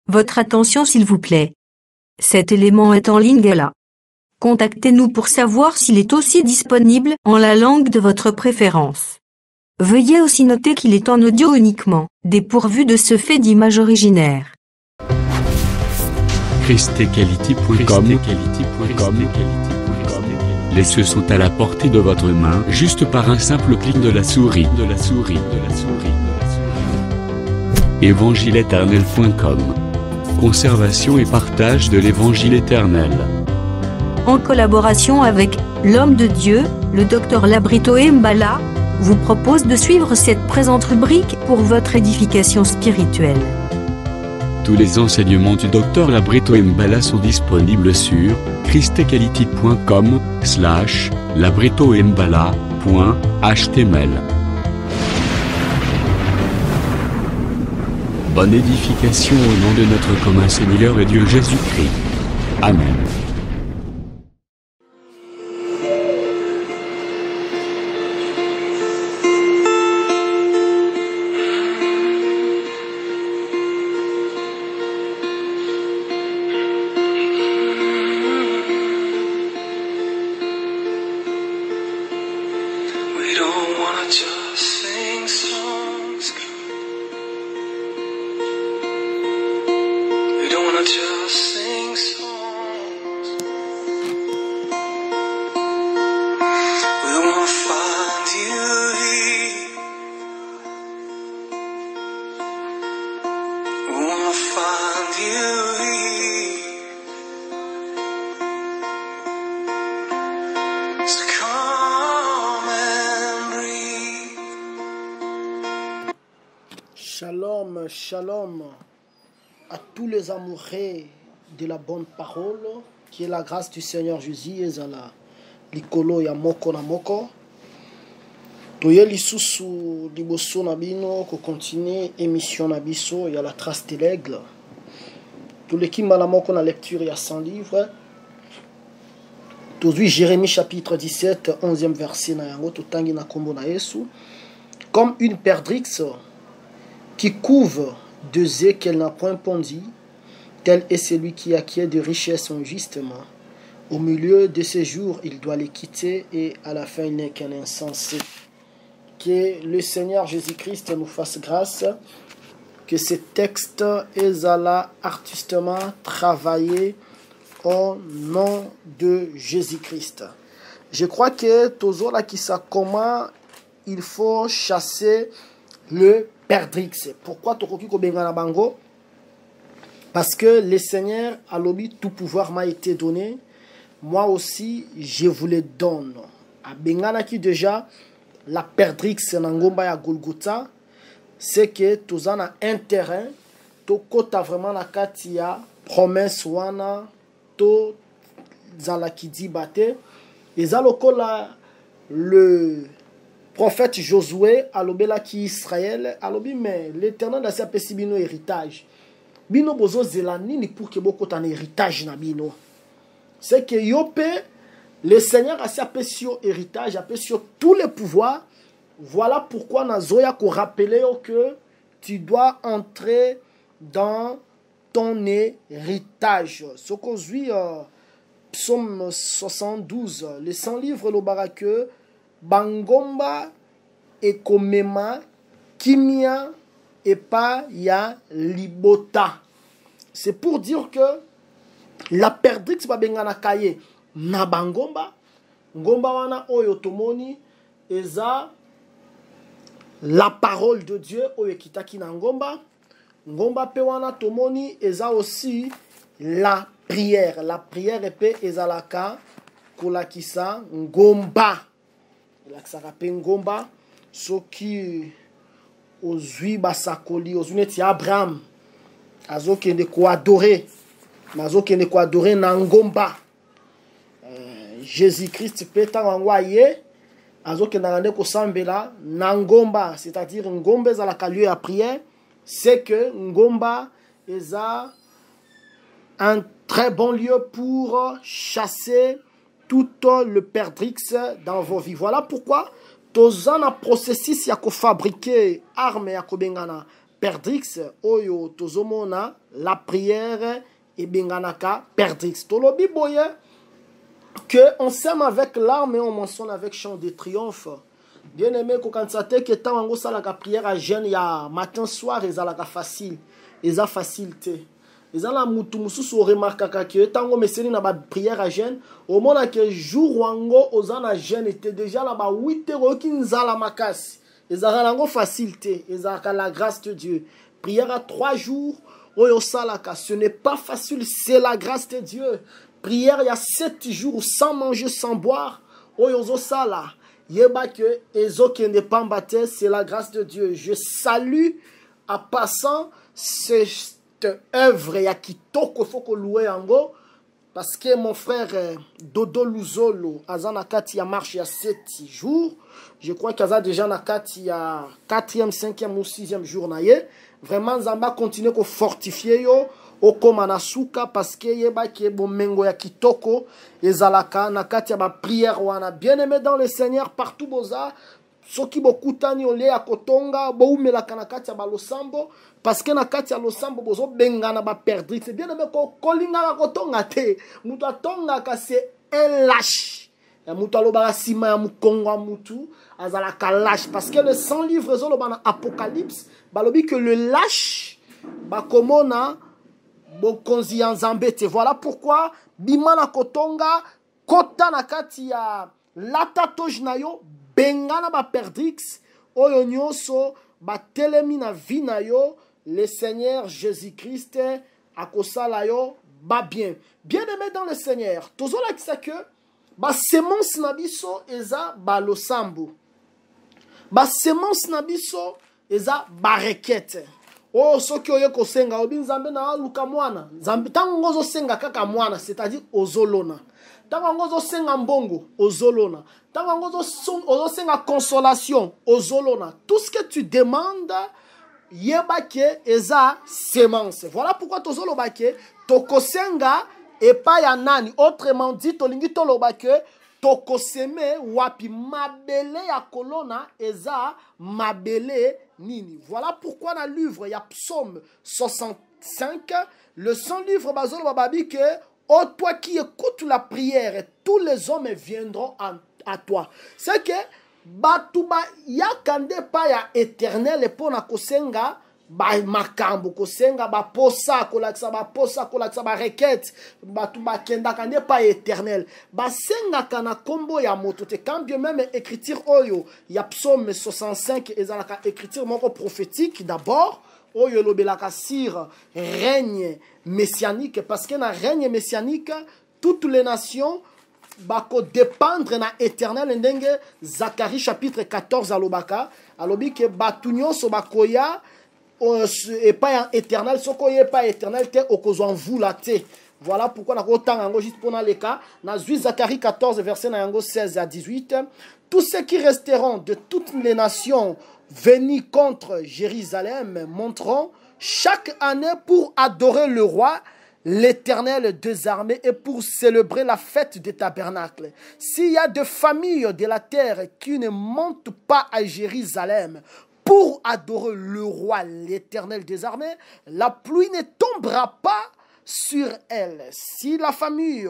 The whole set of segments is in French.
Votre attention s'il vous plaît. Cet élément est en ligne là. Contactez-nous pour savoir s'il est aussi disponible en la langue de votre préférence. Veuillez aussi noter qu'il est en audio uniquement, dépourvu de ce fait d'image originaire. christequality.com. Les cieux sont à la portée de votre main, juste par un simple clic de la souris. Évangile-éternel.com. Conservation et partage de l'évangile éternel. En collaboration avec l'homme de Dieu, le Dr Labrito Mbala, vous propose de suivre cette présente rubrique pour votre édification spirituelle. Tous les enseignements du Dr Labrito Mbala sont disponibles sur christequality.com/labritombala.html. Bonne édification au nom de notre commun Seigneur et Dieu Jésus-Christ. Amen. We don't wanna just sing songs. We don't wanna just sing songs. We wanna find you here. We wanna find you here. So come and breathe. Shalom, shalom à tous les amoureux de la bonne parole, qui est la grâce du Seigneur Jésus ezala likolo ya moko na moko. Toye lisusu liboso na bino ko continuer émission na biso ya la trace de l'aigle. Toleki mbala moko na lecture ya 100 livres. Tozwi Jérémie chapitre 17, 11e verset na yango totangi na kombo na Yesu. Comme une perdrix qui couve deux œufs qu'elle n'a point pondus, tel est celui qui acquiert de richesses injustement. Au milieu de ses jours, il doit les quitter et à la fin, il n'est qu'un insensé. Que le Seigneur Jésus-Christ nous fasse grâce, que ce texte ezala artistement travaillé au nom de Jésus-Christ. Je crois que tozola kisa comment il faut chasser le perdrix. Pourquoi tokoki ko bengana bango? Parce que le Seigneur a lobi tout pouvoir m'a été donné. Moi aussi, je vous le donne. A bengana ki déjà la perdrix na ngomba ya Golgotha, c'est que tozana un terrain to kota vraiment na kati ya promesse wana to zala ki di bate ezalokola le prophète Josué alobela ki Israël alobi mais l'Éternel a sapesi bino héritage bino bozo zela nini pour que boko tan héritage na bino. C'est que yope le Seigneur a sapesi héritage, a sapesi tous les pouvoirs. Voilà pourquoi nazoya ko rappeler que tu dois entrer dans ton héritage. Ce qu'on suit psaume 72, les 100 livres le barake bangomba ekomema kimia et pas ya libota. C'est pour dire que la perdrix ba bengana kaye na bangomba ngomba wana oyo tomoni eza la parole de Dieu oyo kitaki na ngomba ngomba pe wana tomoni eza aussi la prière. La prière epe ezalaka kolakisa ngomba elakisaka pe ngomba soki ozwi basakoli ozwi neti Abraham azokende koadore nazokende koadore na ngomba Jésus-Christ pe ntango yango aye azokendaka nde kosambela na ngomba, c'est-à-dire ngomba ezalaka lieu ya prière. C'est que ngomba eza un très bon lieu pour chasser tout le perdrix dans vos vies. Voilà pourquoi toza na processus ya ko fabriquer arme ya ko bengana perdrix oyo tozomona la prière ebenganaka perdrix. Tolobi boye que on sème avec larmes et on mentionne avec chant de triomphe. Bien aimé, quand ça te que tant on la prière à jeune ya matin soir ezalaka facile, eza facilité. Ezala mutu mususu remarquaka que tant on meseli na ba prière à jeune, au moment que jour wango ozana jeune était déjà là ba 8 heures kinzala makasi. Ezala lango facilité, ezala la grâce de Dieu. Prière à 3 jours, oyo salaka, ce n'est pas facile, c'est la grâce de Dieu. Prière il y a 7 jours sans manger, sans boire, oyo sala. Yeba que ezo qui n'est pas mbaté, c'est la grâce de Dieu. Je salue en passant cette œuvre ya kitoko foko louer ango parce que mon frère Dodo Luzolo azana kati ya marche ya 7 jours. Je crois qu'il y a déjà na kati ya 4e, 5e ou 6e jour na ye. Vraiment Zamba continue ko fortifier yo okoma na suka parce que yeba ke bomengo ya kitoko ezalaka na kati ya ba prière wana. Bien aimé dans le Seigneur partout boza soki bokutani ole ya kotonga boumelaka na kati ya balosambo parce que na kati ya losambo bozo bengana ba perdre. C'est bien aimé ko kolinga kotonga te mutu atonga ka c'est un lâche. Ya mutu alobaka sima ya mukongo ya mutu azalaka lâche parce que le 100 livres ezoloba na Apocalypse balobi que le lâche bakomona bokonzi ya nzambe te. Voilà pourquoi bimana kotonga kota na kati ya latatoge na yo bengana ba perdrix oyo nyonso batelemi na vie na yo. Le Seigneur Jésus-Christ akosala yo ba bien. Bien aimé dans le Seigneur, tozola kisa que ba semence na biso eza ba losambo. Ba semence na biso eza ba requête. Oh, soki oye kosenga obi nzambe na luka mwana. Nzambe tango ngozo senga kaka mwana, c'est-à-dire ozolona. Tango ngozo senga mbongo, ozolona. Tango ngozo senga consolation, ozolona. Tout ce que tu demandes, yebake eza semence. Voilà pourquoi tozolobake tokosenga epa ya nani. Autrement dit, tolingi tolobake tokoseme wapi mabele ya kolona eza mabele nini. Voilà pourquoi dans le livre il y a Psaume 65, le 100 livre bazolo bababi que oh toi qui écoutes la prière, tous les hommes viendront à toi. C'est que batuba ya kande pa ya éternel pour na kosenga ba makambo kosenga ba posa kolaksa ba requête batuba kenda kande pa éternel ba senga kana kombo ya moto te. Quand bien même écriture oyo ya Psaume 65 ezalaka écriture moko prophétique d'abord oyo lobelaka sur règne messianique parce que na règne messianique toutes les nations bako dépendre na éternel ndenge Zacharie chapitre 14 alobaka alobi ke batunyo so bakoya et pas éternel soko ye pas éternel te okozwa mvula te. Voilà pourquoi na kotanga ngo juste pour les cas na Zacharie 14 verset na yango 16 à 18 tous ceux qui resteront de toutes les nations venus contre Jérusalem monteront chaque année pour adorer le roi l'Éternel des armées et pour célébrer la fête des tabernacles. S'il y a des familles de la terre qui ne montent pas à Jérusalem pour adorer le roi l'Éternel des armées, la pluie ne tombera pas sur elle. Si la famille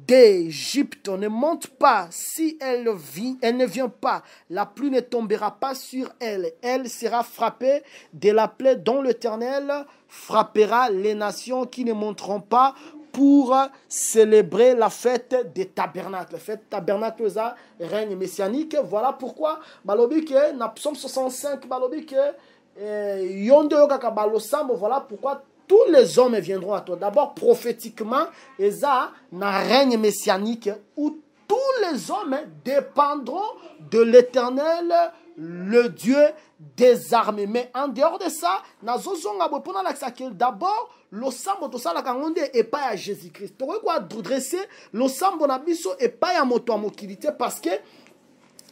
d'Égypte ne monte pas, si elle ne vient pas, la pluie ne tombera pas sur elle. Elle sera frappée de la plaie dont l'Éternel frappera les nations qui ne monteront pas pour célébrer la fête des tabernacles. La fête tabernacle, ça, règne messianique. Voilà pourquoi, balobi que, na Psaume 65, balobi que, yonde yokaka balosambo, voilà pourquoi tous les hommes viendront à toi. D'abord, prophétiquement, et ça, na règne messianique, où tous les hommes dépendront de l'Éternel, le Dieu des armées. Mais en dehors de ça, d'abord, le sambo to sala kangonde et pas à Jésus-Christ. Tu quoi dresser le sambo na biso et pas à moto mokilité parce que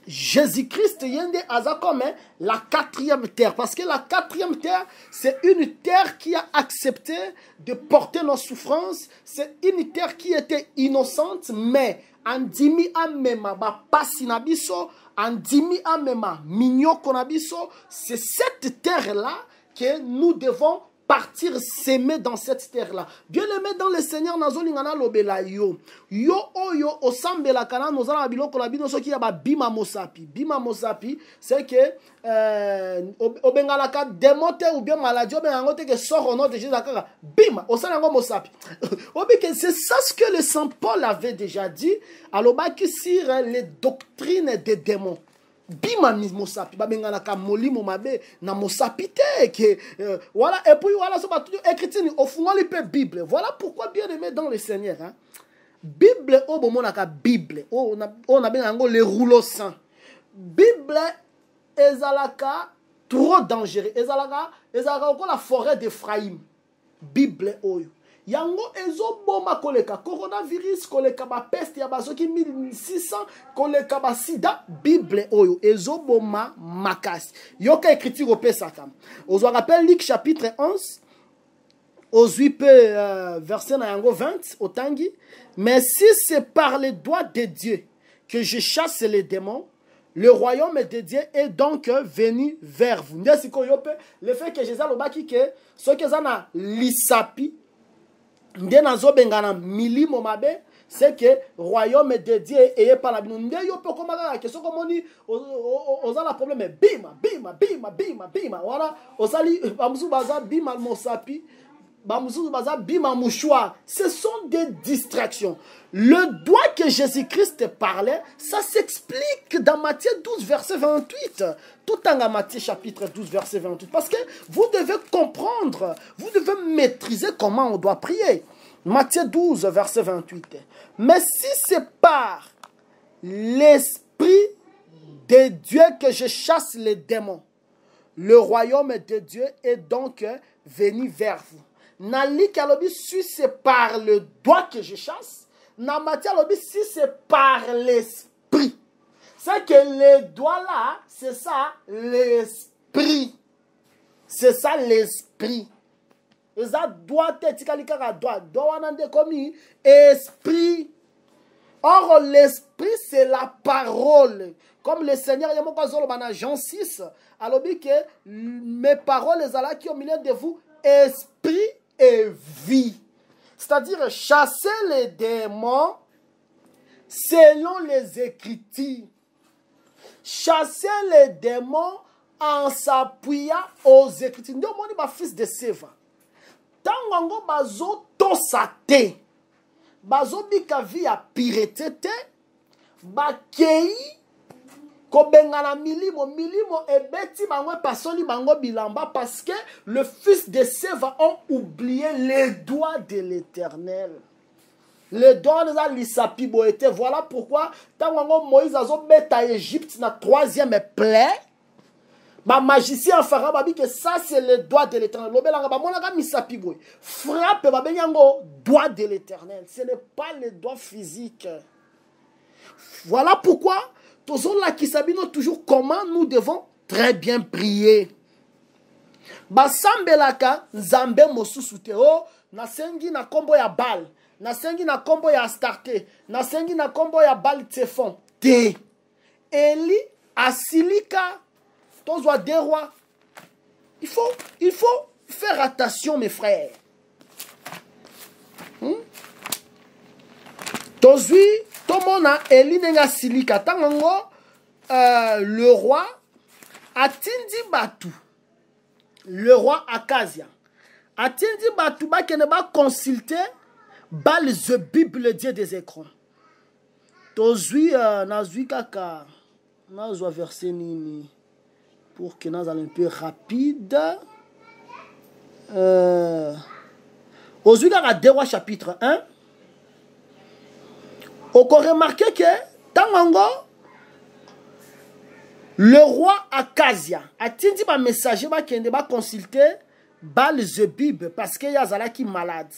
Jésus-Christ yende aza comme la 4e terre. Parce que la 4e terre, c'est une terre qui a accepté de porter nos souffrances. C'est une terre qui était innocente, mais andimi amema ba pasi na biso, andimi amema mignoko na biso. C'est cette terre-là que nous devons partir s'aimer dans cette terre-là. Bien-aimé dans le Seigneur, nazolingana lobela yo. Yo oyo osambela kana nozala biloko la bino soki ya ba bima mosapi. Bima mosapi, c'est que obengalaka démonte ou bien maladie obengangote que sort au nom de Jésus akaka. Bima, osalango mosapi. Obike c'est ça ce que le Saint Paul avait déjà dit alobaki sur les doctrines des démons. Bima mosapi babengana ka molimo mabe na mosapi te que voilà et puis voilà ça va tout écriture au fungoli pe Bible. Voilà pourquoi bien aimé dans le Seigneur hein. Bible o bomonaka Bible on a bengango les rouleaux saints. Bible ezalaka trop dangereux. Ezalaka ko la forêt d'Ephraïm. Bible oyo yango ezoboma koleka coronavirus koleka ba peste ya bazoki 1600 koleka ba sida. Bible oyo ezoboma makasi yoka écriture opesaka ozwa rappel Luc chapitre 11 ozwi pe verset na yango 20 otangi. Mais si c'est par les doigts de Dieu que je chasse les démons, le royaume de Dieu est donc venu vers vous. Le fait que Jésus lobaki que ce que zana lisapi nde nazo bengana milimo mabe c'est que royaume de Dieu est par la bino nde yo pe komaka que ce comme ni ozala problème bima voilà osali bamusu baza bima mosapi bamusu baza bima mouchoir. Ce sont des distractions. Le doigt que Jésus-Christ parlait, ça s'explique dans Matthieu 12 verset 28. Tout en Matthieu chapitre 12 verset 28. Parce que vous devez comprendre, vous devez maîtriser comment on doit prier. Matthieu 12 verset 28. Mais si c'est par l'Esprit de Dieu que je chasse les démons, le royaume de Dieu est donc venu vers vous. Nali kalobi si c'est par le doigt que je chasse, na Matthieu kalobi si c'est par l'esprit. C'est que les doigts là, c'est ça l'esprit. C'est ça l'esprit. Et ça doit être kalikaka doit wanande komi esprit. Or l'esprit c'est la parole. Comme le Seigneur yamoko zolo bana Jean 6, alobi que mes paroles les ala qui au milieu de vous esprit et vie. C'est-à-dire chasser les démons selon les Écritures. Chasser les démons en s'appuyant aux Écritures. Nous sommes des fils de Séva. Tant que bazo tosate, bazo bika via piretete, bakei kobengana milimo ebeti bango pasoli bango bilamba parce que le fils de Séva ont oublié les doigts de l'Éternel. Les doigts de l'Issapi boete. Voilà pourquoi tant Moïse azo beta Égypte na troisième plaie. Ba magicien fara babi que ça c'est le doigt de l'Éternel. Lobelanga ba monaka misapi boy. Frappe ba benyango doigt de l'Éternel. Ce n'est pas le doigt physique. Voilà pourquoi tous là qui sabino toujours comment nous devons très bien prier. Basambelaka nzambe mosusu te o nasengi na kombo ya bal, nasengi na kombo ya Astarte, nasengi na kombo ya bal Tsefon te. Eli asilika tozwa des rois. Il faut faire attention mes frères. Tozwi tomona Eli nenga silika tango le roi atindi batu. Le roi Akazia atindi batu ba kene ba consulter bal the Bible Dieu des écrans. Tozwi nazwi kaka nazwa verset nini pour que nous allons un peu rapide. Ozwi kaka 2 rois chapitre 1. On peut remarquer que tango le roi Akazia a dit ba messager ba kende ba consulter Baal Zebub parce que yazala qui malade.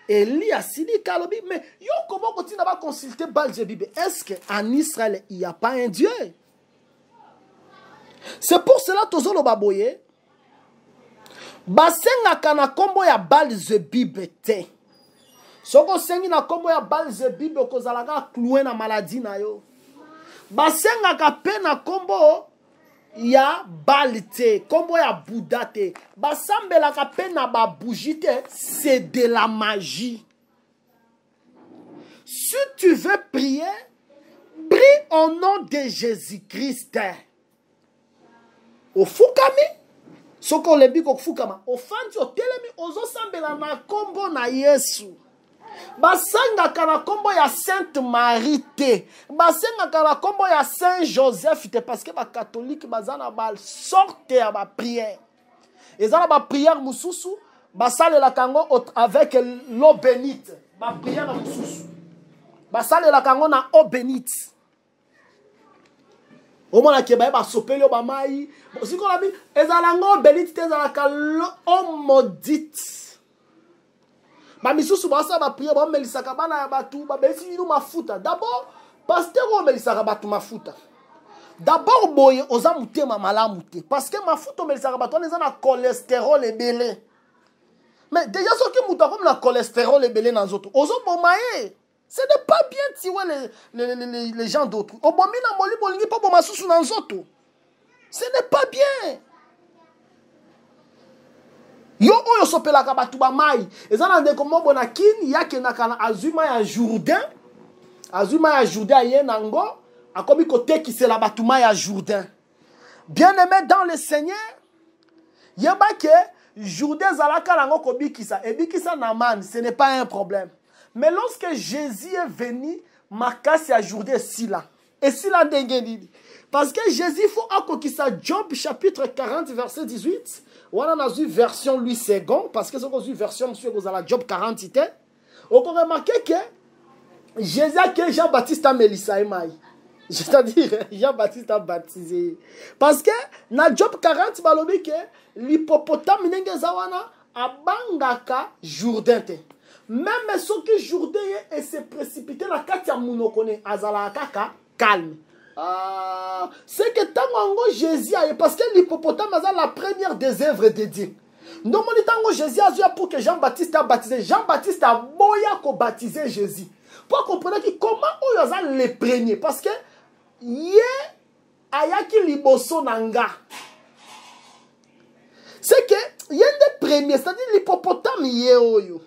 Eli asili kalobi mais yo comment continue ba consulter Baal Zebub? Est-ce que en Israël il y a pas un Dieu? C'est pour cela tozolo baboye basenga kana kombo ya Baal Zebub te. Soko sengi na kombo ya Baal Zebub kozalaka cloué na maladie na yo. Basenga ka pe na kombo ya Baal te, kombo ya Bouddha te. Basambelaka pe na ba bougie te, c'est de la magie. Si tu veux prier, prie au nom de Jésus-Christ. Ofukami, soko lebi ko fukama. Ofandi otelemi ozo sambela na kombo na Yesu. Basangaka na kombo ya Sainte Marie te. Basangaka na kombo ya Saint Joseph te. Parce que ba catholique bazana bal sorte ya ba prière. Ezana ba prière mususu. Basale la kango avec l'eau bénite. Ba prière mususu. Basale la kango na eau bénite. Au moins que ba sopeli o ba mai. Si ko la bi ezala ngo bénite te ezala ka l'eau maudite. Ba misusu basa ba prier ba melisaka bana ya batu ba besi nu mafuta. D'abord pasteur o melisaka batu mafuta. D'abord boye oza mutema malamu te parce que mafuta o melisaka batu on na cholestérol ebele. Mais déjà ce qui muta comme la cholestérol ebele na nzoto. Ozo bomaye. Ce n'est pas bien tirer les gens d'autres. Obomi na moli bolingi pa boma susu na nzoto. Ce n'est pas bien. Yo oyo sopelaka batu ba mai ezana ndeko mobo na kini yake na kana azuma ya Jourdain ye nango akomi kote ki c'est la batu mai ya Jourdain. Bien-aimé dans le Seigneur, yeba ke Jourdain zalaka nango kobikisa ebikisa na man, ce n'est pas un problème. Mais lorsque Jésus est venu, makasi ya Jourdain sila. Et sila ndenge nini? Parce que Jésus faut akokisa Job chapitre 40 verset 18. On a vu version lui second parce que c'est une version sur la Job 40 ité. On a remarqué que Jésus que Jean-Baptiste a Mélissa Maï. C'est-à-dire Jean-Baptiste a baptisé. Parce que dans Job 40 balobi que l'hippopotame nenge zawana abangaka Jourdain te. Même ceux qui Jourdain et se précipité la katia munokone azala kaka calme. Ah, c'est que tango Jésus parce que l'hippopotame est la première des œuvres de Dieu. Donc on dit tango Jésus a pour que Jean-Baptiste a baptisé. Jean-Baptiste a boya ko baptisé Jésus. Pour comprendre que comment on a les premiers parce que yé ayaki liboso nanga. C'est que y a des premiers, c'est-à-dire l'hippopotame yé oyo.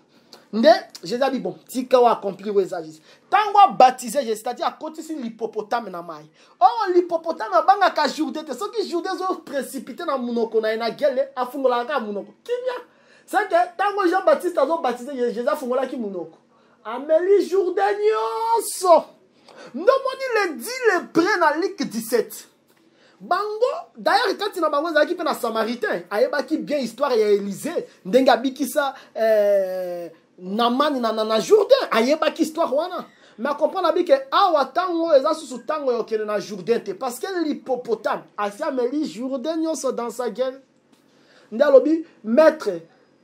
Jésus a dit bon, si on a accompli les agis. Tant qu'on a baptisé, c'est-à-dire à côté de l'hippopotame na mai. Oh, l'hippopotame a banga ka Jourdain, ceux qui Jourdain ont précipité dans monoko na ina gueule, a fungola ka monoko. Kimia. C'est que tant que Jean-Baptiste a baptisé, Jésus a fungola ki monoko. Amélie Jourdain nyonso. Non, on dit le près dans Luc 17. Bango, d'ailleurs, quand il y a bango, il y a un samaritain. Il y a bien histoire, il y a Élysée. Ndenga bikisa Naman na Jourdain. Il y a une histoire. Mais comprendre que awa tango eza susu tango yo kene na Jourdain te parce que l'hippopotame a fait Amélie Jourdain nyonso dans sa gueule. Ndalobi maître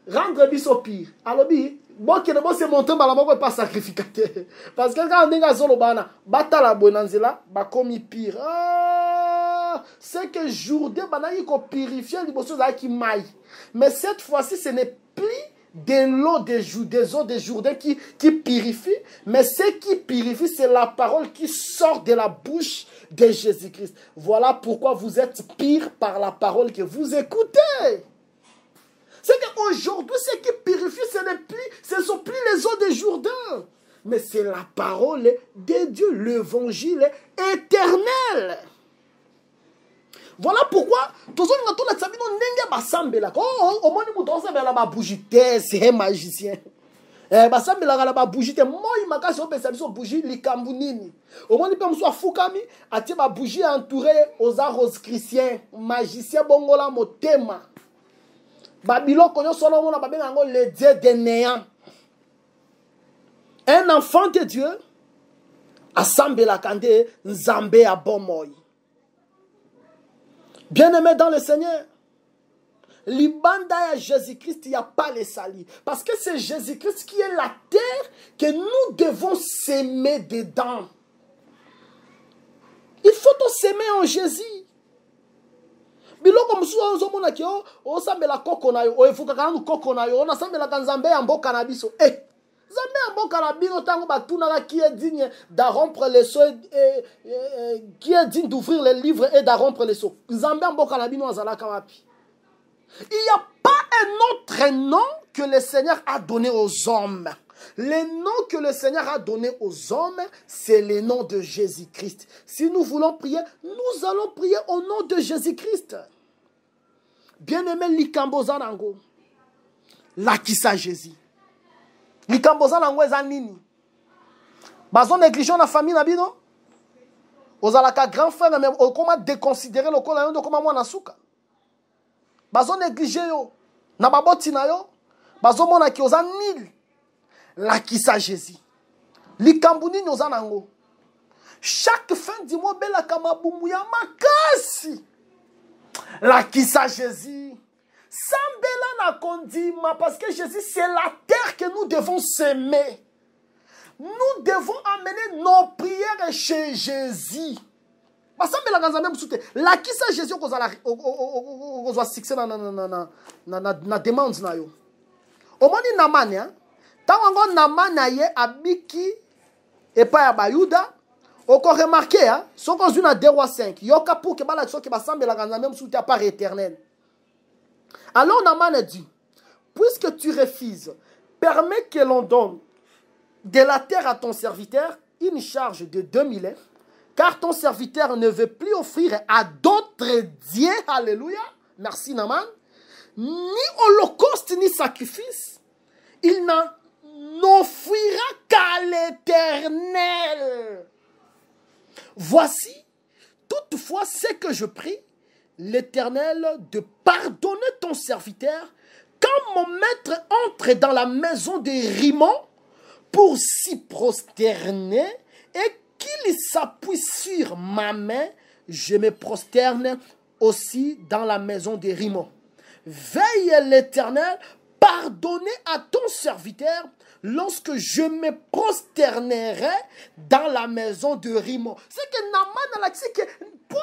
rendre biso pire. Alobi bon kene bon se monter bala moko pas sacrificateur. Parce que quand ndenga zolo bana batala bonanzela ba komi pire. C'est que Jourdain banaki ko purifier liboso za ki mai. Mais cette fois-ci ce n'est plus de l'eau des eaux de Jourdain qui purifie, mais ce qui purifie, c'est la parole qui sort de la bouche de Jésus-Christ. Voilà pourquoi vous êtes pire par la parole que vous écoutez. C'est qu'aujourd'hui, ce qui purifie, ce ne sont plus les eaux de Jourdain, mais c'est la parole de Dieu, l'évangile éternel. Voilà pourquoi tous les gens qui sont c'est un magicien. Basambela la bougie te moi makasi opesa biso bougie likambu nini. Omoni pe mso afukami atie ba bougie entouré aux arts chrétiens, magicien bongola motema. Babylone konyo solo mona babenga ngo le dieu des néants. Un enfant de Dieu asambela kande nzambe a bomoy. Bien-aimé dans le Seigneur, l'ibanda à Jésus-Christ, il n'y a pas les salis. Parce que c'est Jésus-Christ qui est la terre que nous devons s'aimer dedans. Il faut s'aimer en Jésus. Biloko msuwa ozomona kio osambela kokonayo oefukaka nanu kokonayo ona sambela kanzambe ya mboka na biso Zambé mboka la bino tango batunaka qui est digne d'arrompre les seaux qui est digne d'ouvrir les livres et d'arrompre les seaux. Zambé mboka la bino azalaka wapi. Il n'y a pas un autre nom que le Seigneur a donné aux hommes. Le nom que le Seigneur a donné aux hommes, c'est le nom de Jésus-Christ. Si nous voulons prier, nous allons prier au nom de Jésus-Christ. Bien-aimé Likamboza Nango, Lakisa Jésus. Likamboza Nango eza nini? Bazo négligent la famille nabino? Ozalaka grand frère, mais comment déconsidérer le col de comment moi nasuka? Bazo négligé yo, na baboti na yo, bazo mona ki oza nil. Lakisa Jésus. Likambuni noza nango. Chaque fin du mois, bela kamabumu ya makasi. Lakisa Jésus. Sambela na kondima parce que Jésus c'est la terre que nous devons s'aimer. Nous devons amener nos prières chez Jésus. Basambela kanzambe msute. Lakisa Jésus kozala kozwa succès na demande na yo. Omoni namani hein? Tango namana ye abiki epa ya bayuda oko remarqué hein soko zuna 2 rois 5 yoka pour que bala soki basambela kanza même sous ta part éternelle. Alors Naman dit, puisque tu refuses, permets que l'on donne de la terre à ton serviteur une charge de 2000 ans, car ton serviteur ne veut plus offrir à d'autres dieux, alléluia, merci Naman, ni holocauste ni sacrifice, il n'offrira qu'à l'Éternel. Voici, toutefois, ce que je prie, l'Éternel, de pardonner ton serviteur quand mon maître entre dans la maison de Rimon pour s'y prosterner et qu'il s'appuie sur ma main, je me prosterne aussi dans la maison de Rimon. Veille l'Éternel, pardonnez à ton serviteur lorsque je me prosternerai dans la maison de Rimon. C'est que Naman a dit que pour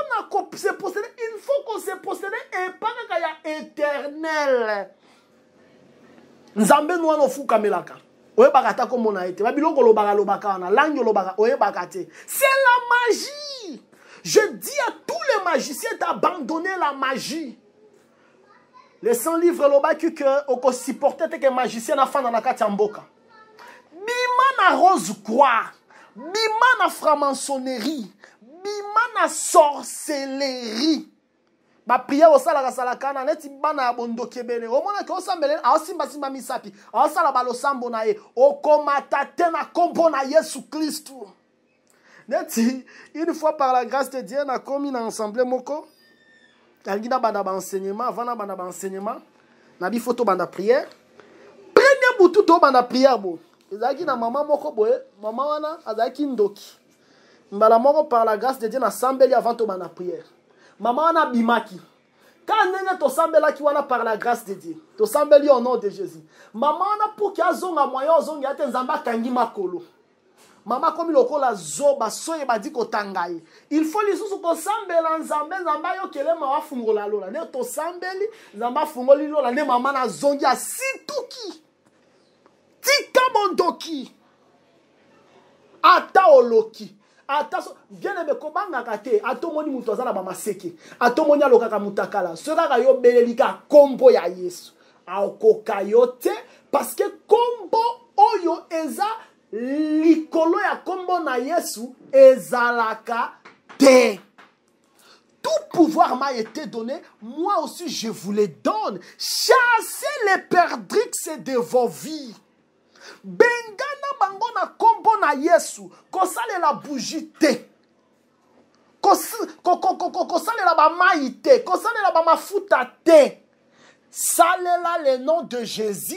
se prosterner, il faut qu'on se prosterne et pas qu'il y a éternel. Nzambe nous fou kamelaka. Oye bakata comme on a été. Babilo ko lobaka lobaka na langue lobaka oye bakate. C'est la magie. Je dis à tous les magiciens d'abandonner la magie. Les 100 livres lobaki que oko supporter que magicien na fan na kati mboka. Bima na rose croix, bima na franc-maçonnerie, bima na sorcellerie. Ba prière au sala salaka na neti bana bondo kebele. O mona ko sambele a simba simba misapi. A sala balo sambo na ye. O komata tena kombo na Yesu Christu. Neti une fois par la grâce de Dieu na komi na ensemble moko. Talgina banda ba enseignement, avant banda ba enseignement. Na bi photo banda prière. Premier boutou to banda prière bo. Ezaki na maman moko boye, maman wana azaki ndoki. Mbala moko par la grâce de Dieu na sambeli avant to banda prière. Maman wana bimaki. Quand nenge to sambela ki wana par la grâce de Dieu. To sambeli au nom de Jésus. Maman wana pour ki azonga moyo zonga ate nzamba kangi makolo. Maman comme lokola zoba soye badi ko tangai. Il faut les sous ko sambela nzambe nzamba yo kele ma wafungola lola. Ne to sambeli nzamba fungoli lola ne maman na zongi a situki. Tika mondoki. Ata oloki. Ata bien aimé kobanga kate. Ato moni mutoza na ba maseke. Ato moni alokaka mutakala. Sera ka yo belelika kombo ya Yesu. Aokoka yo te parce que kombo oyo eza likolo ya kombo na Yesu ezalaka te. Tout pouvoir m'a été donné, moi aussi je vous le donne. Chassez les perdrix de vos vies. Bengana bango na kombo na Yesu, kosale la bougie te. Kosale la ba maïté, kosale la ba mafuta te. Salela le nom de Jésus,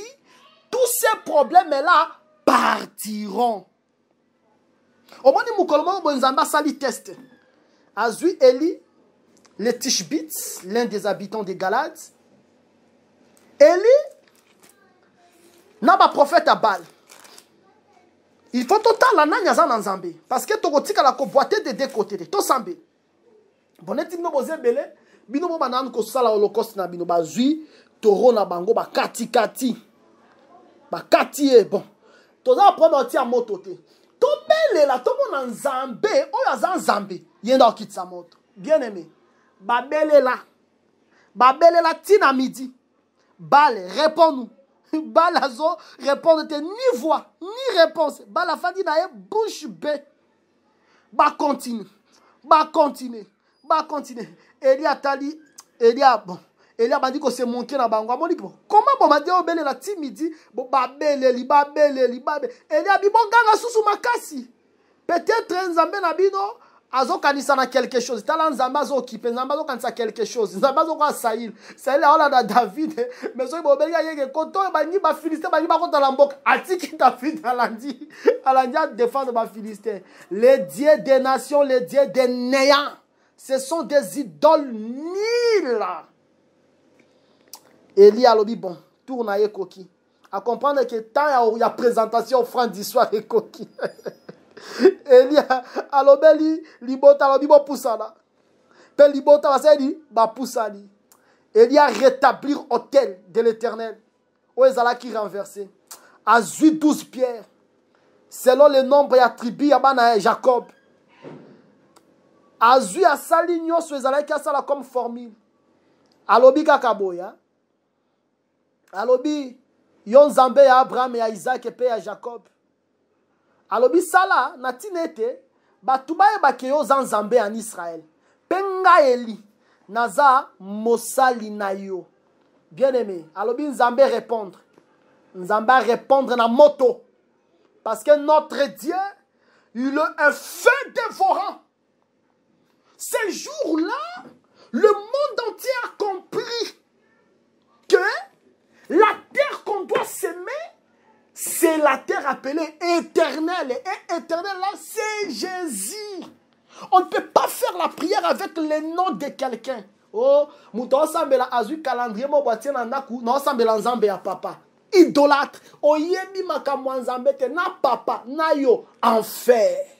tous ces problèmes-là partiront. Au moment où Moukolmo Bonzamba sali test, Azui Eli, le Tishbitz, l'un des habitants de Galade, Eli n'a pas prophète à Baal. Il faut total la nanya en Zambé. Parce que Togotika la boité de deux côtés. To Zambé. Bonnet no boze belé. Bino mo banan ko sala holocauste na bino bazui. Toro na bango ba kati kati. Ba kati bon. toza prendre oti ya moto te tobelela tomona nzambe oyo aza nzambe ye nda okitisa moto bien aimé babelela tina midi bale réponds-nous bale azo répondre te ni voix ni réponse bale afandi na ye bouche bée continue Elia atali Elia bon Elia bandi ko se monke na bango amoni bon comment bon madi obelela ti midi bon babeleli Elia bi bon ganga susu makasi peut-être nzambe na bino azo kanisa na quelque chose tala nzambe azo occupé nzambe azo kanisa quelque chose nzambe azo kwa Saïl ala da David mais so bobelia yeke koto bani ba Philistin bani ba kota la mboka atiki David alandi a défendre ba Philistin les dieux des nations les dieux des néants ce sont des idoles nulles. Elie alobi bon tourne à Ekoki à comprendre que tant il y a présentation offrande d'histoire Ekoki Elie alobeli libota alobi bo pusana pe libota basedi ba pusani Elie a rétablir autel de l'Éternel où ezala qui renversé a 12 pierres selon le nombre attribué à bana Jacob azui asali nyonso ezalaki asala comme formule alobi kaka boya alobi yo nzambe ya Abraham ya Isaac pe ya Jacob alobi sala na tinete batu bayebake yo za nzambe en Israël pe ngai Eli naza mosali na yo bien aimé alobi nzambe répondre na moto parce que notre Dieu il est un feu dévorant. Ces jours-là, le monde entier a compris que la terre qu'on doit s'aimer, c'est la terre appelée éternelle. Et éternelle, là, c'est Jésus. On ne peut pas faire la prière avec le nom de quelqu'un. Oh, mouton sambela azu calendrier mo boitier nandaku, non sambela nzambe ya papa. Idolâtre. Oyemi makamwa nzambe te na papa, na yo, enfer.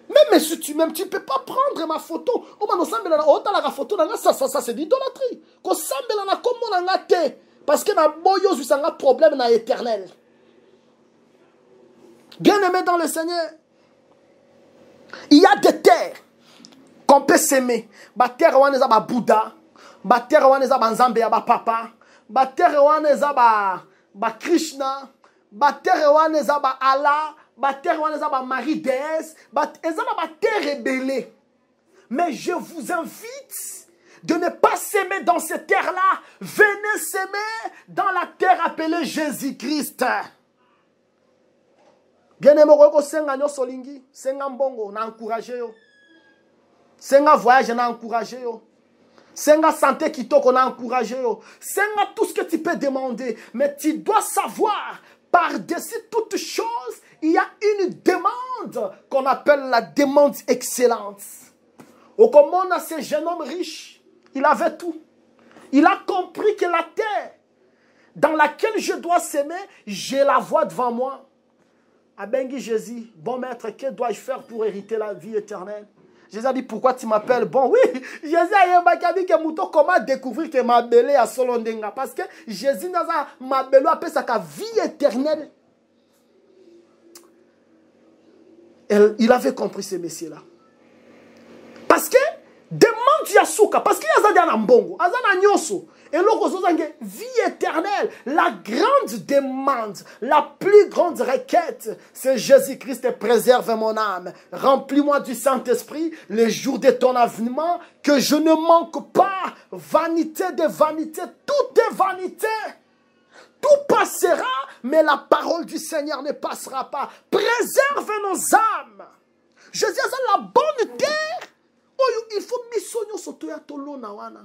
Même si tu m'aimes, tu ne peux pas prendre ma photo. La photo, ça c'est l'idolâtrie. Parce que na boyo un problème na éternel. Bien aimé dans le Seigneur, il y a des terres qu'on peut s'aimer. Ba terre waneza ba Bouddha, ba terre waneza ba Nzambe ya ba papa, ba terre waneza ba Krishna, ba terre waneza ba Allah. Terre Marie déesse, terre rebellée. Mais je vous invite de ne pas s'aimer dans cette terre-là. Venez s'aimer dans la terre appelée Jésus-Christ. Bien aimé, senga nyo solingi, senga mbongo na encourager yo. Senga voyage na encourager yo. Senga santé kitoko na encourager yo. Senga tout ce que tu peux demander, mais tu dois savoir par-dessus toute chose, il y a une demande qu'on appelle la demande excellente. Au comment on a ce jeune homme riche, il avait tout. Il a compris que la terre dans laquelle je dois s'aimer, je la vois devant moi. Abengi Jésus, bon maître, que dois-je faire pour hériter la vie éternelle? Jésus a dit, pourquoi tu m'appelles bon? Oui, Jésus a dit que mouton, comment découvrir que ma belle est à Solondenga? Parce que Jésus n'a pas ma belle appelle ça qu'à vie éternelle. Il avait compris ce messieurs-là. Parce que, demande Yasuka, parce qu'il y a un mbongo, un nyoso, et l'autre vie éternelle, la grande demande, la plus grande requête, c'est Jésus-Christ préserve mon âme, remplis-moi du Saint-Esprit les jours de ton avènement, que je ne manque pas, vanité de vanité, tout est vanité. Tout passera, mais la parole du Seigneur ne passera pas. Préserve nos âmes. Je dis à la bonne terre. Il faut missionner sur toi tolona wana.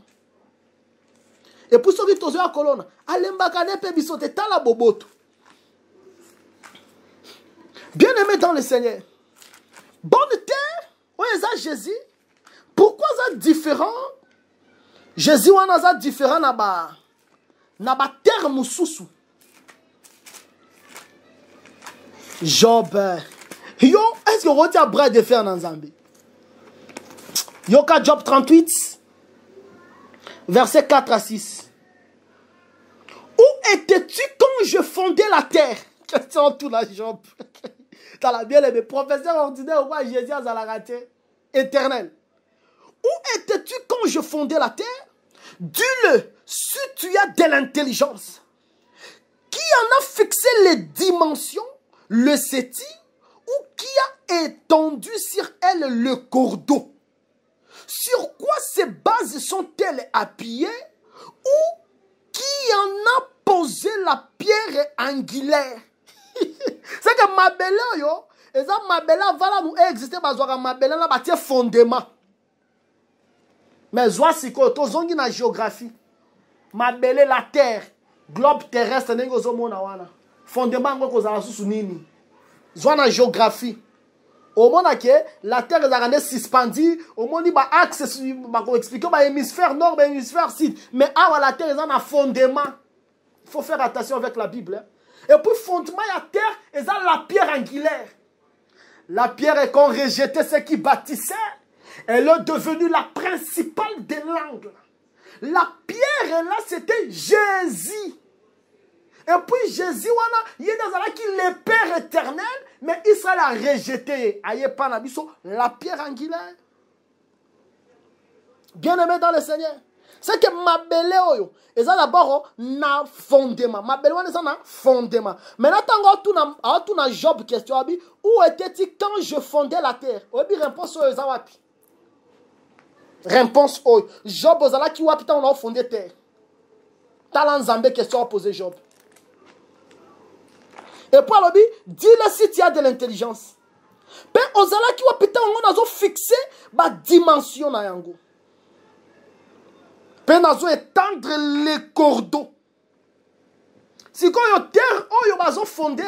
Et pour ceux qui sont à colonna, allez pe bisote tala boboto. Bien aimé dans le Seigneur. Bonne terre. Oui, ça Jésus. Pourquoi ça différent? Jésus wana ça différent na ba terre mususu. Job. Yo, est-ce que vous avez bras de fer dans Zambie? Yoka Job 38, verset 4 à 6. Où étais-tu quand je fondais la terre? Question tout la Job. T'as la bien aimé. Professeur ordinaire, moi, Jésus a la raté. Éternel. Où étais-tu quand je fondais la terre? Dis-le, si tu as de l'intelligence. Qui en a fixé les dimensions? Le sait-il? Ou qui a étendu sur elle le cours d'eau? Sur quoi ces bases sont-elles appuyées? Ou qui en a posé la pierre angulaire? C'est que ma belle, yo, et ça, ma belle, voilà, nous exister, ma belle, là, bâtir fondement. Mais zoa si ko to zongi na géographie. Ma belle, la terre, globe terrestre, nengo zo mona wana. Fondement ngo ko za susu nini. Zoa na géographie. Au monde que la terre est arrêtée suspendue, au monde il ba axe ba ko expliquer ba hémisphère nord, ba hémisphère sud, mais ah la terre est en fondement. Il faut faire attention avec la Bible. Hein? Et puis fondement la terre est dans la pierre angulaire. La pierre est qu'on rejetait ceux qui bâtissaient, elle est devenue la principale de l'angle. La pierre là c'était Jésus. Et puis Jésus, il est dans le Père éternel, mais Israël a rejeté la pierre angulaire. Bien aimé dans le Seigneur. C'est que ma belle, ils ont d'abord un fondement. Ma belle, ils ont un fondement. Maintenant, tu as Job question. Où étais-tu quand je fondais la terre? Réponse aux Zawapi. Réponse aux Job, aux Zala qui on a fondé la terre. Talan Zambé question à poser Job. Et puis, alors, dis-le si tu as de l'intelligence. Mais Ozala qui on a fixé la dimension. Puis, on a étendre les cordeaux. Si on a terre, on a fondé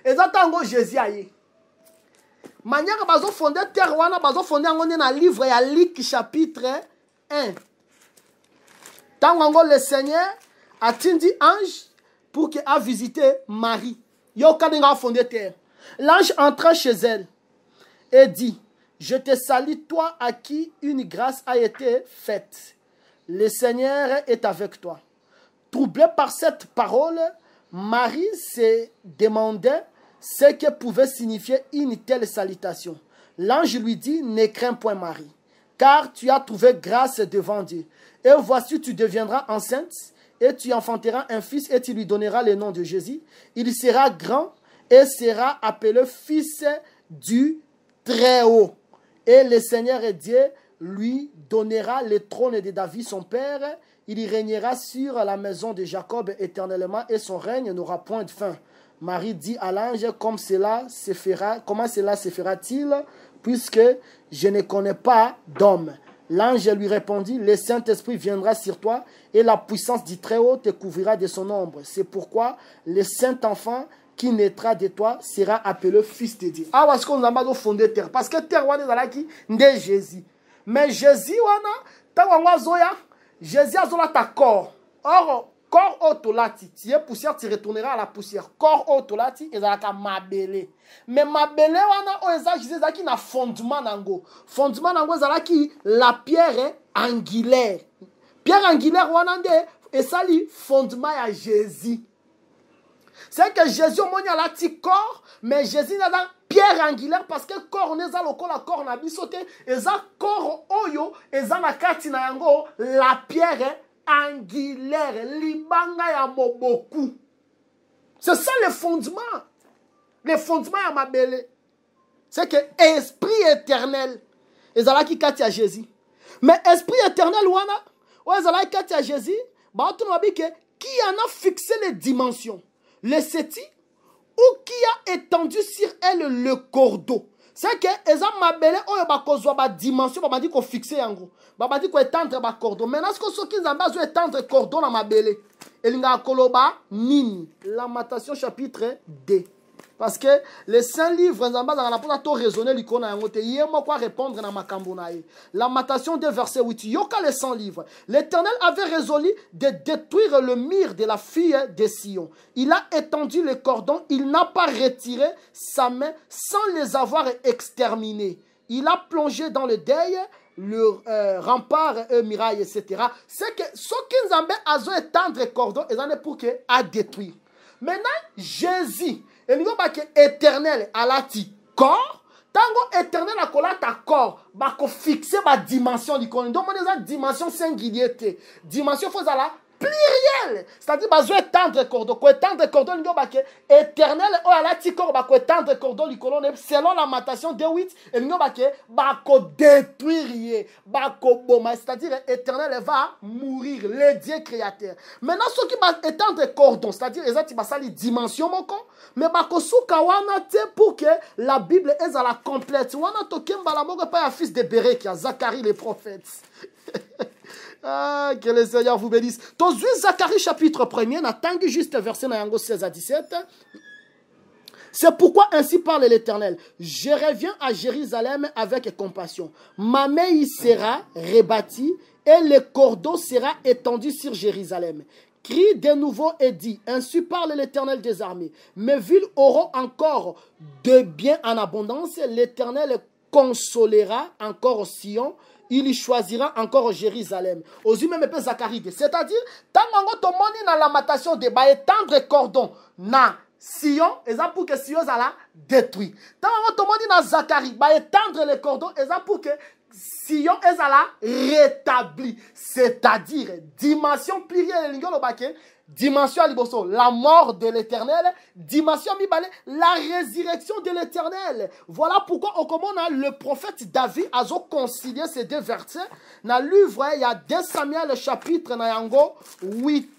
et ça a Jésus. Manière on a fondé terre, on a fondé dans le livre, il y a Luc chapitre 1. Tant le Seigneur a dit ange pour qu'il a visité Marie. L'ange entra chez elle et dit, je te salue toi à qui une grâce a été faite. Le Seigneur est avec toi. Troublée par cette parole, Marie se demandait ce que pouvait signifier une telle salutation. L'ange lui dit, ne crains point Marie, car tu as trouvé grâce devant Dieu. Et voici, tu deviendras enceinte. Et tu enfanteras un fils et tu lui donneras le nom de Jésus. Il sera grand et sera appelé fils du Très-Haut. Et le Seigneur Dieu lui donnera le trône de David son père. Il régnera sur la maison de Jacob éternellement et son règne n'aura point de fin. Marie dit à l'ange, comment cela se fera-t-il puisque je ne connais pas d'homme. L'ange lui répondit, le Saint-Esprit viendra sur toi et la puissance du Très-Haut te couvrira de son ombre. C'est pourquoi le Saint-Enfant qui naîtra de toi sera appelé fils de Dieu. Ah, parce qu'on a fondé terre. Parce que terre, on qui est Jésus. Mais Jésus, Jésus a ta corps. Or, corps autolati, tu es poussière, tu retourneras à la poussière. Corps autolati, et ça ma belle. Mais ma belle, on a Jésus qui na fondement nango. Fondement nango, ça qui la pierre angulaire. Pierre angulaire, on a et ça li fondement à Jésus. C'est que Jésus au moins a petit corps, mais Jésus a la pierre angulaire parce que corps n'est pas le corps na bisoté et ça corps oyo et ça na kati na yango la pierre angulaire, libanga ya moboku. C'est ça le fondement. Le fondement ya ma belle. C'est que esprit éternel. Et ça qui kati à Jésus. Mais esprit éternel wana, ouais ça qui kati à Jésus, bah on dit que qui en a fixé les dimensions? Le seti ou qui a étendu sur elle le cordeau? C'est que eza mabele oyo bakozwa ba dimension ba dit ko fixer yango. Ba dit ko étendre ba cordon. Maintenant ce que soki nzamba zo étendre cordon na mabele. Elinga koloba nini. Lamentation chapitre 2. Parce que les 5 livres nzamba za na pona to raisonner likona yango te yemo kwa répondre na makambo na ye. Lamentation 2 verset 8. Yoka les 100 livres. L'Éternel avait résolu de détruire le mur de la fille de Sion. Il a étendu les cordons, il n'a pas retiré sa main sans les avoir exterminés. Il a plongé dans le deuil le rempart, muraille, etc. C'est que ce qui nous a zo étendre cordon, et pour que à détruire. Maintenant, Jésus, et nous avons éternel à la corps. Tango éternel à cola ta corps, bako fixer ma dimension du corps. Donc, on a dimension singularité. Dimension faut la pluriel. C'est-à-dire, besoin étendre cordon. Quoi étendre cordon, nous avons éternel, oh à la corps, bako étendre cordon, du colonne, selon la matation de 8, et nous avons bako détruire, bako boma. C'est-à-dire, éternel va mourir, le Dieu créateur. Maintenant, ceux qui va étendre cordon, c'est-à-dire, ils ont une dimension, mon con. Mais bakosouka wana te pour que la Bible est à la complète. Wana tokem balamoga pas un fils de Bérékia, Zacharie le prophète. Ah, que le Seigneur vous bénisse. Tozu Zacharie chapitre 1er, n'attendez juste verset 16 à 17. C'est pourquoi ainsi parle l'Éternel. Je reviens à Jérusalem avec compassion. Ma main y sera rebâtie et le cordeau sera étendu sur Jérusalem. Crie de nouveau et dit, ainsi parle l'Éternel des armées. Mes villes auront encore de biens en abondance. L'Éternel consolera encore Sion. Il y choisira encore Jérusalem. Aux humains, mais Zacharie. C'est-à-dire, tant que tu as dans la matation de étendre cordon, na Sion, et ça pour que Sion soit détruit. Tant que tu as dans Zacharie, étendre le cordon, et ça pour que Sion est rétabli, c'est-à-dire dimension plurielle, dimension aliboso, la mort de l'Éternel, dimension mibale, la résurrection de l'Éternel. Voilà pourquoi au comment le prophète David a concilié ces deux versets. Dans le livre, il y a 2 Samuel chapitre 8.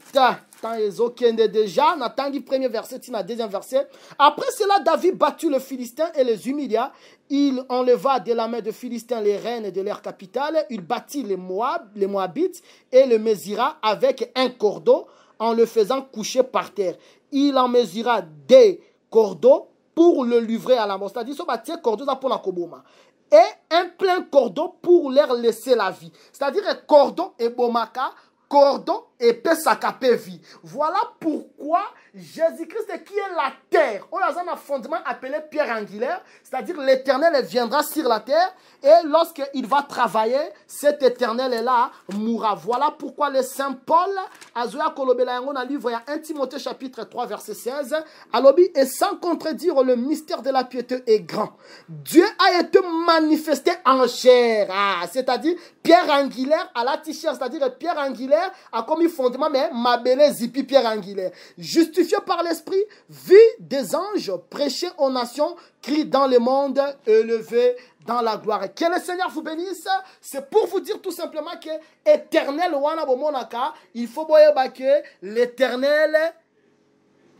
Déjà, on attend le premier verset, le deuxième verset. Après cela, David battit le Philistin et les humilia. Il enleva de la main de Philistins les reines de leur capitale. Il battit les Moabites et le mesura avec un cordeau en le faisant coucher par terre. Il en mesura des cordeaux pour le livrer à la mort. C'est-à-dire, ce cordeau pour la koboma. Et un plein cordeau pour leur laisser la vie. C'est-à-dire, cordon et bomaka. Cordon et pesakapé vie. Voilà pourquoi Jésus-Christ qui est la terre, on a un fondement appelé pierre angulaire, c'est-à-dire l'Éternel viendra sur la terre et lorsqu'il va travailler, cet Éternel-là mourra. Voilà pourquoi le Saint Paul, Azoya Kolobela Yangon, a livre 1 Timothée chapitre 3 verset 16, Alobi, et sans contredire le mystère de la piété est grand. Dieu a été manifesté en chair, c'est-à-dire pierre angulaire à la t-shirt, c'est-à-dire pierre angulaire a commis fondement, mais ma belle zipi pierre angulaire. Justifié par l'esprit, vie des anges, prêché aux nations, crie dans le monde, élevé dans la gloire. Que le Seigneur vous bénisse. C'est pour vous dire tout simplement que éternel wana bomonaka, il faut boyer que l'éternel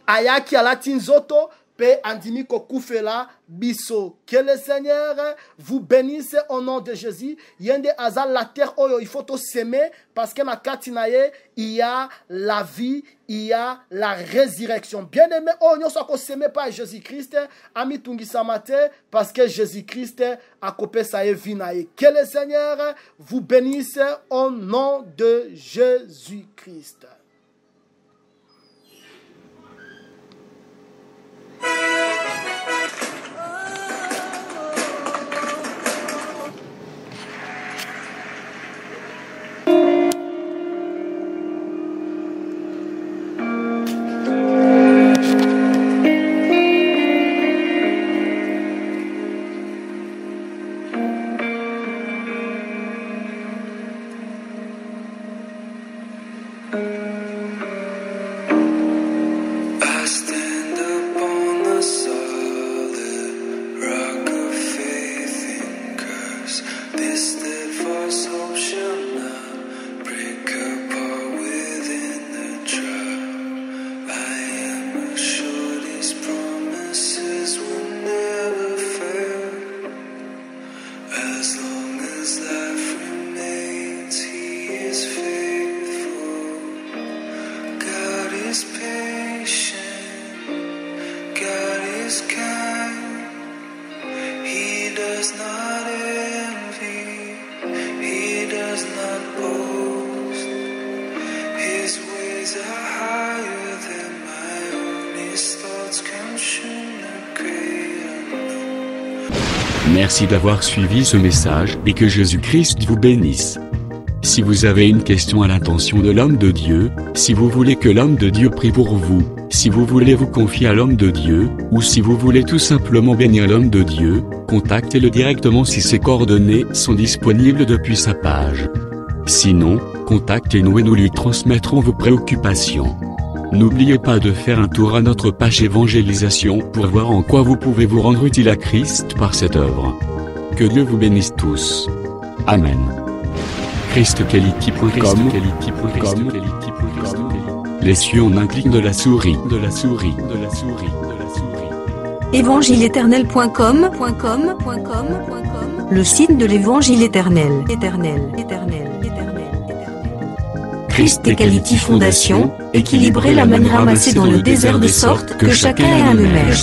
ayaki alatinzoto pe andimi kokufela biso. Que le Seigneur vous bénisse au nom de Jésus. Yende azal la terre oyo il faut to s'aimer parce que na katinaye il y a la vie, il y a la résurrection. Bien aimé, oh nyo soko s'aimer par Jésus-Christ, ami tungisa mate parce que Jésus-Christ a copé sa vie naye. Que le Seigneur vous bénisse au nom de Jésus-Christ. Merci d'avoir suivi ce message et que Jésus-Christ vous bénisse. Si vous avez une question à l'intention de l'homme de Dieu, si vous voulez que l'homme de Dieu prie pour vous, Si vous voulez vous confier à l'homme de Dieu, ou si vous voulez tout simplement bénir l'homme de Dieu, contactez-le directement si ses coordonnées sont disponibles depuis sa page. Sinon, contactez-nous et nous lui transmettrons vos préoccupations. N'oubliez pas de faire un tour à notre page évangélisation pour voir en quoi vous pouvez vous rendre utile à Christ par cette œuvre. Que Dieu vous bénisse tous. Amen. ChristQuality.com. Les cieux en un clic de la souris. Évangile-éternel.com, le site de l'évangile éternel. Christ Equality Fondation, équilibrer la manne ramassée dans le désert de sorte que chacun ait un aimère.